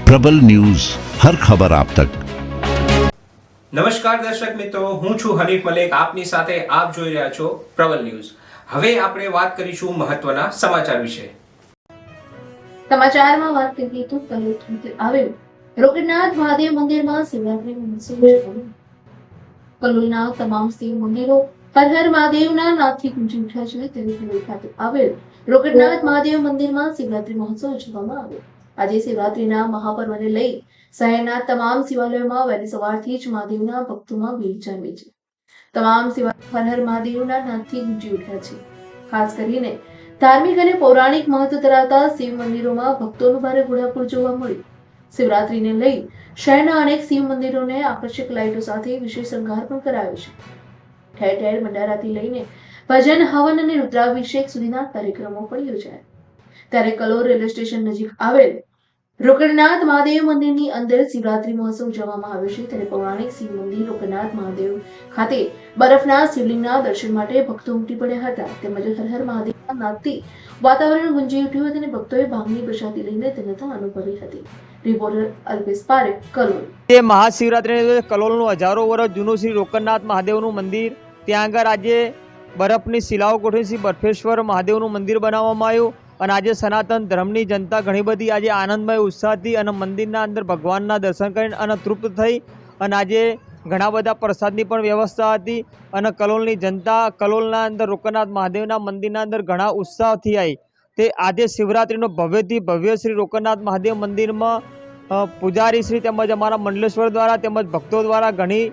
પ્રબલ news હર ખબર આપ તક। નમસ્કાર દર્શક મિત્રો, હું છું હનીફ મલેક, આપની સાથે આપ જોઈ રહ્યા છો પ્રબલ ન્યૂઝ। હવે આપણે વાત કરીશું મહત્વના સમાચાર વિશે। સમાચારમાં વાત કરીએ તો કલોલ ખાતે આવેલ રોકડનાથ મહાદેવ મંદિરમાં શિવરાત્રી મહોત્સવ ઉજવણી। કલોલના તમામ શિવ મંદિરો હર હર મહાદેવના નાદથી ગુંજી ઉઠ્યા છે। ત્યારે કલોલ ખાતે આવેલ રોકડનાથ મહાદેવ મંદિરમાં શિવરાત્રી મહોત્સવ ઉજવવામાં આવ્યો। આજે શિવરાત્રીના મહાપર્વને લઈ શહેરના તમામ શિવાલયોમાં વહેલી સવારથી જ મહાદેવના ભક્તોમાં ભીડ જામી છે। તમામ શિવાલયો હર હર મહાદેવના નાદથી ગુંજી ઉઠ્યા છે। ખાસ કરીને ધાર્મિક અને પૌરાણિક મહત્વ ધરાવતા શિવ મંદિરોમાં ભક્તોનું ભારે ઘોડાપુર જોવા મળ્યું। શિવરાત્રીને લઈ શહેરના અનેક શિવ મંદિરોને આકર્ષક લાઇટો સાથે વિશેષ શણગાર પણ કરાયો છે। ઠેર ઠેર ભંડારાથી લઈને ભજન, હવન અને રુદ્રાભિષેક સુધીના કાર્યક્રમો પણ યોજાયા। ત્યારે કલોલ રેલવે સ્ટેશન નજીક આવેલ રોકડનાથ મહાદેવ મંદિરની અંદર શિવરાત્રી મહોત્સવ ઉજવવામાં આવ્યો છે। ત્યારે પૌરાણિક શિવ મંદિર રોકડનાથ મહાદેવ ખાતે બરફના શિવલિંગના દર્શન માટે ભક્તો ઉમટી પડ્યા હતા। તેમજ હર હર મહાદેવના નાદથી વાતાવરણ ગુંજી ઉઠ્યું હતું અને ભક્તોએ ભાંગની પ્રસાદી લઈને ધન્યતા અનુભવી હતી। રિપોર્ટર અલ્પેશ પારેખ, કલોલ। તે મહાશિવરાત્રિને કલોલનું હજારો વર્ષ જૂનું શ્રી રોકડનાથ મહાદેવનું મંદિર, ત્યાં આગળ આજે બરફની શિલાઓ ગોઠવી શ્રી બરફેશ્વર મહાદેવનું મંદિર બનાવવામાં આવ્યું અને આજે સનાતન ધર્મની જનતા ઘણી બધી આજે આનંદમય ઉત્સાહથી અને મંદિરના અંદર ભગવાનના દર્શન કરીને અને તૃપ્ત થઈ અને આજે ઘણા બધા પ્રસાદની પણ વ્યવસ્થા હતી અને કલોલની જનતા કલોલના અંદર રોકડનાથ મહાદેવના મંદિરના અંદર ઘણા ઉત્સાહથી આવી। તે આજે શિવરાત્રિનો ભવ્યથી ભવ્ય શ્રી રોકડનાથ મહાદેવ મંદિરમાં પૂજારી શ્રી તેમજ અમારા મંડલેશ્વર દ્વારા તેમજ ભક્તો દ્વારા ઘણી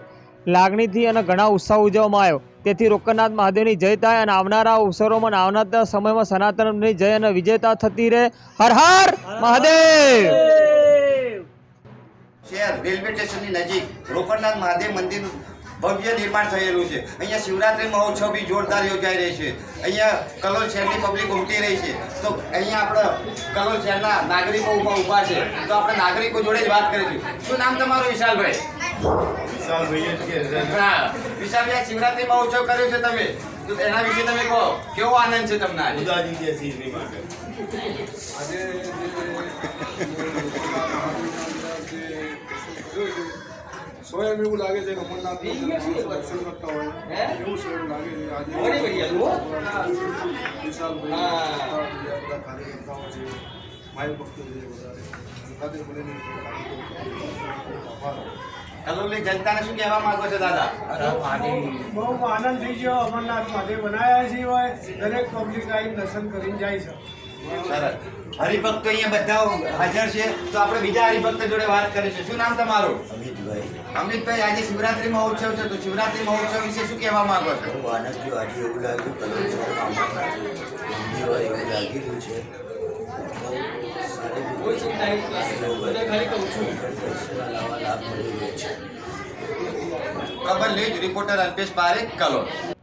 લાગણીથી અને ઘણા ઉત્સાહ ઉજવવામાં આવ્યો। તેથી રોકડનાથ મહાદેવની જય થાય અને આવનારા અવસરોમાં આવનારા સમયમાં સનાતનની જય અને વિજયતા થતી રહે। હર હર મહાદેવ। શહેર રેલવે સ્ટેશનની નજીક રોકડનાથ મહાદેવ મંદિરનું ભવ્ય નિર્માણ થયેલું છે। અહીંયા શિવરાત્રી મહોત્સવ બી જોરદાર યોજાઈ રહી છે। અહીંયા કલોલ શહેરની પબ્લિક ઉમટી રહી છે। તો અહીંયા આપણે કલોલ શહેરના નાગરિકો ઊભા છે, તો આપણે નાગરિકો જોડે જ વાત કરીશું। શું નામ તમારું? વિશાલભાઈ। હા વિશાલભાઈ, શિવરાત્રી મહોત્સવ કર્યો છે તમે, તો એના વિશે તમે કહો, કેવો આનંદ છે તમને? સ્વયં એવું લાગે છે કે અમરનાથ દર્શન કરતા હોય એવું સ્વયં લાગે છે। આજે વિશાલભાઈ કાર્યકર્તાઓ છે, માય ભક્તો છે, બધા કલોલની જનતાને શું કહેવા માંગો છો દાદા? બહુ આનંદ થઈ ગયો। અમરનાથ મહાદેવ બનાવ્યા છે, હોય દરેક પબ્લિક આવીને દર્શન કરીને જાય છે। સરસ। હરિભક્તો અહીંયા બધા હાજર છે, તો આપણે બીજા હરિભક્ત જોડે વાત કરીશું। શું નામ તમારું? અમિતભાઈ। અમિતભાઈ, આજે શિવરાત્રી મહોત્સવ છે, તો શિવરાત્રી મહોત્સવ વિશે શું કહેવા માંગો છો? બહુ આનંદ થયો। આજે એવું લાગ્યું કલોલ શહેરમાં અમરનાથ મંદિર હોય એવું લાગેલું છે। બહુ સારી રીતે દર્શન લાવવા લાભ મળી રહ્યો છે। પ્રબલ ન્યૂઝ રિપોર્ટર અલ્પેશ પારેખ, કલોલ।